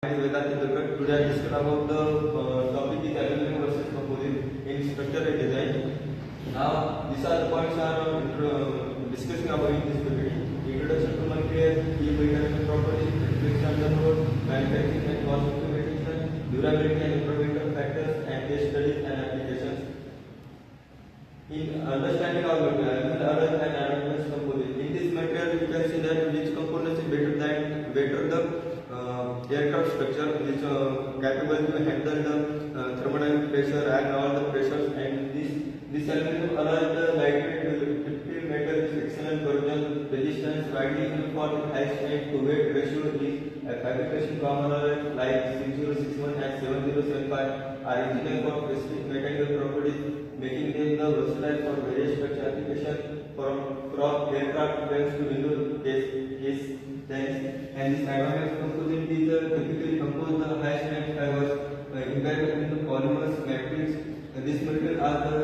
Hi, Vedant Indulkar. Today I discuss about the topic is aluminum versus composite in structure and design. Now, these are the points are discussing about in this video. Introduction to material, key mechanical properties, reflection and load, manufacturing and cost optimization, durability and environmental factors, and case studies and applications. In understanding of aluminum and aluminum composite, in this material you can see that which components is better the aircraft structure which capable to handle the thermodynamic pressure and all the pressures, and this aluminum alloy the lightweight ductile metal is excellent corrosion resistance, widely used for high strength to weight ratio is a fabrication common alloy like 6061 and 7075 are engineered for specific mechanical properties, making them the versatile for various structure application from aircraft frames to window case tanks. And this advanced composite is typically composed of high strength fibers embedded in the polymers matrix. This material are the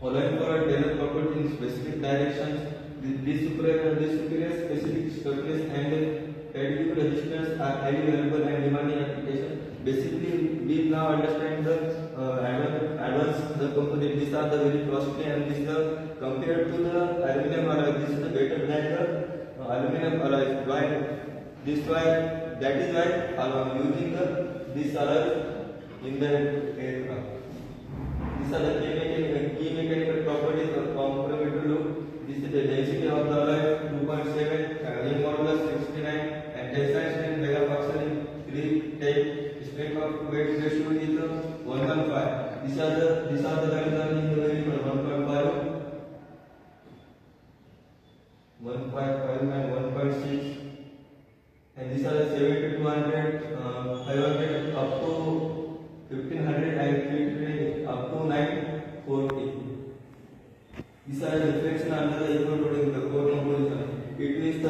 allowing for a tailored property in specific directions. This superior specific stiffness and additive resistance are highly valuable and demanding application. Basically, we now understand the advanced the component. These are the very costly, and this the compared to the aluminum alloy. This is the better than the aluminum alloy. Why that is why using this alloy in the aircraft. These are the key mechanical properties of complementary look. This is the density of the alloy 2.7, ring modulus 69, and tensile strength megapascal in 3 type. Strength of weight ratio is 1.5. These are the values are in the variable 1.5, 1.5 and 1.6, and these are the 70 to 200, 500 up to 1500 and 320 up to 940. These are the reflection under the equal loading the core composition. It means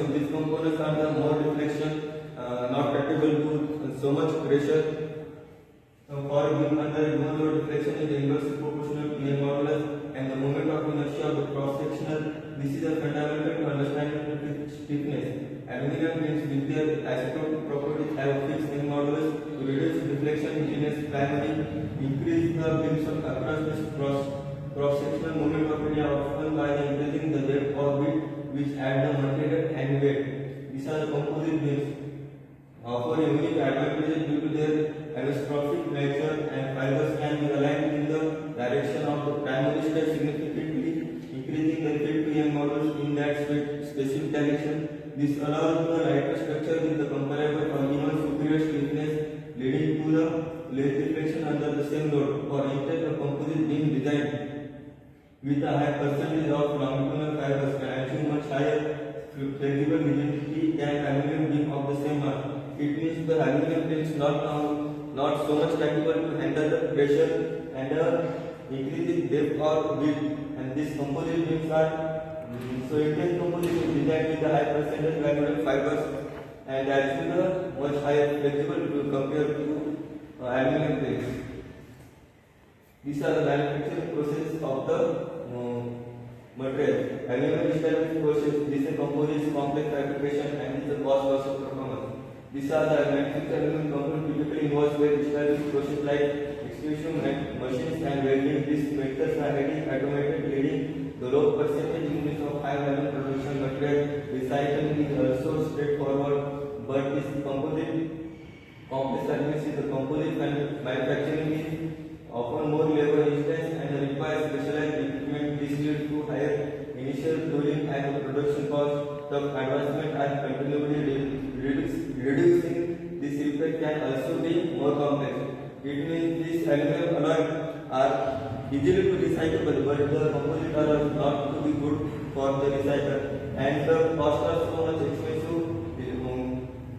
which components are the more reflection not capable to so much pressure. For under given load, reflection is inversely proportional to Young modulus and the moment of inertia of the cross sectional. This is a fundamental to understanding stiffness. Aluminum beams with their isotopic properties have a fixed Young modulus to reduce deflection in primarily increase the beams across this cross sectional moment of area often by increasing the depth or width, which add the material and weight. These are the composite beams. Offer a unique advantage due to their anisotropic nature, and fibers can be aligned in the direction of the primary stress, significantly increasing the fit to Young modulus in that specific direction. This allows the lighter structure with the comparable or even superior stiffness, leading to the less deflection under the same load. For instance, a composite beam designed with a high percentage of longitudinal fibers can achieve much higher flexible rigidity than aluminum beam of the same mass. It means the aluminum beam is not so much capable to handle the pressure and increasing depth or width. And this composite beams are Indian composite is designed with a high percentage longitudinal fibers and achieve the much higher flexible to compare to aluminum beams. These are the manufacturing process of the material. Aluminum establishment process. This is a composite complex fabrication and is a cost versus performance. These are the manufactured aluminum components typically involves very established process like extrusion machines and welding. These methods are highly automated, leading the low percentage units of high value production material. Recycling is also straightforward, but this composite complex fabrication, the composite manufacturing is often more labor intensive and requires specialized equipment. This leads to higher initial tooling and the production cost. The advancement are continually reducing. This effect can also be more complex. It means these aluminum alloys are easily to recyclable, but the composite alloys not to be good for the recycle, and the cost are so much expensive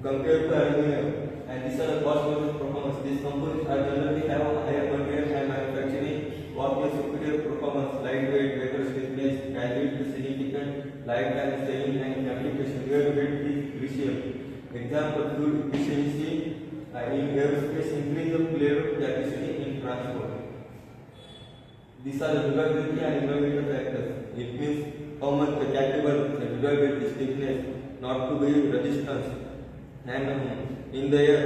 compared to aluminum. And these are the cost versus performance. These composites are generally have a higher material and manufacturing cost superior performance, lightweight, better stiffness, can lead to significant lifetime saving and application. Here weight is crucial. Example: fuel efficiency in aerospace, increase the payload capacity in transport. These are the durability and environmental factors. It means how much capable the durability, stiffness, not to be resistance, and in the air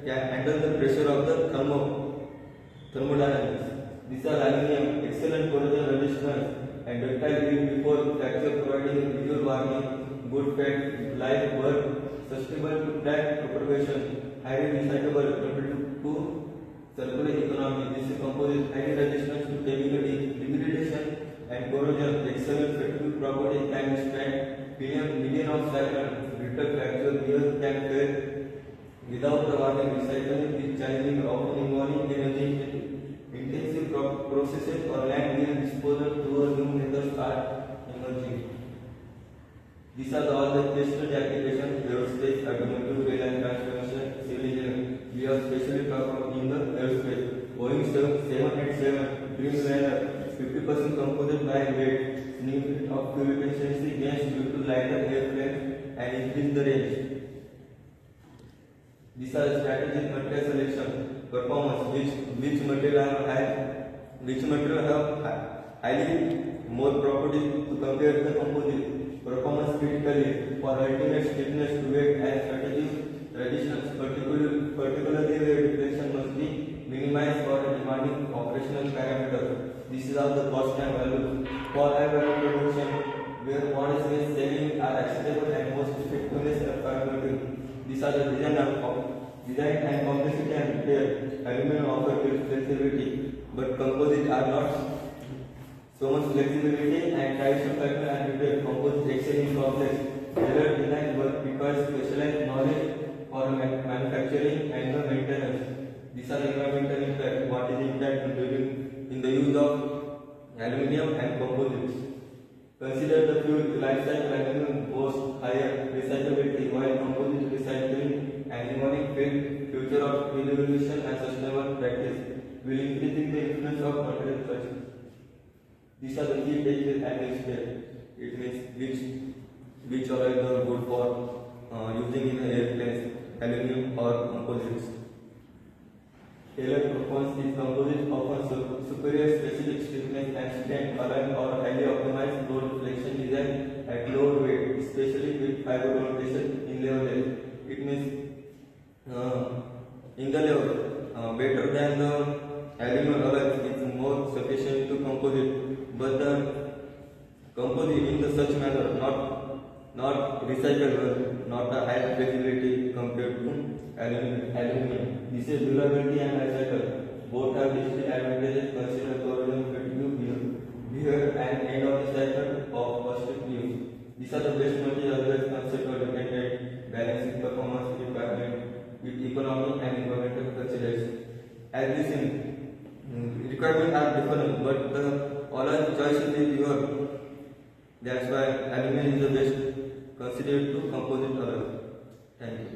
can handle the pressure of the thermodynamics. These are aluminum, excellent corrosion resistance and ductile grip before fracture, providing visual warning, good fat, life work, sustainable to crack propagation, highly recyclable, contributive to circular economy. This is composite highly resistance to chemical degradation and corrosion, excellent flexible property can withstand million of cycles, brittle fracture here can fail without the warning. Recycling is challenging, often involving energy intensive processes or land disposal through new methods are emerging. These are all the case study applications: aerospace, automotive, rail and transportation, civil engineering. We have specially talked about in the aerospace. Boeing 787 Dreamliner, 50% composite by weight, significant of fuel efficiency gains due to lighter airplanes and increase the range. These are strategic material selection, performance, which material have highly more properties to compare the composite. Performance critically for ultimate stiffness to weight and strategic resistance, particularly where deflection must be minimized for demanding operational parameters. This is how the cost and value for high value production, where model space savings are acceptable and most effectiveness are parametric. These are the design and complexity and repair. Aluminum offers flexibility, but composites are not so much flexibility and traditional factor and repair. Composites excel in complex tailored design but requires specialized knowledge for manufacturing and the maintenance. These are environmental impact. What is the impact in the use of aluminum and composites? Consider the fuel life cycle. Aluminum boasts higher recyclability, while composite recycling and engineering future of renewable and sustainable practice will increase the influence of material choices. These are the key takeaways and next step. It means which are the good for using in airplanes, aluminum or composites. Tailored performance is composite often superior specific stiffness and strength, aligned or highly optimized load deflection design at lower weight, especially with fiber rotation in level. It means in the level better than the aluminum alloy, it's more sufficient to composite, but the composite in the such manner not recyclable, not a high flexibility compared to aluminum. This is durability and life cycle. Both have distinct advantages. Consider corrosion, fatigue, wear and end of the cycle of first use. These are the best materials concept or dependent, balancing performance requirement with economic and environmental considerations. As this requirements are different, but all our choices is your. That's why aluminum is the best considered to composite alloy. Thank you.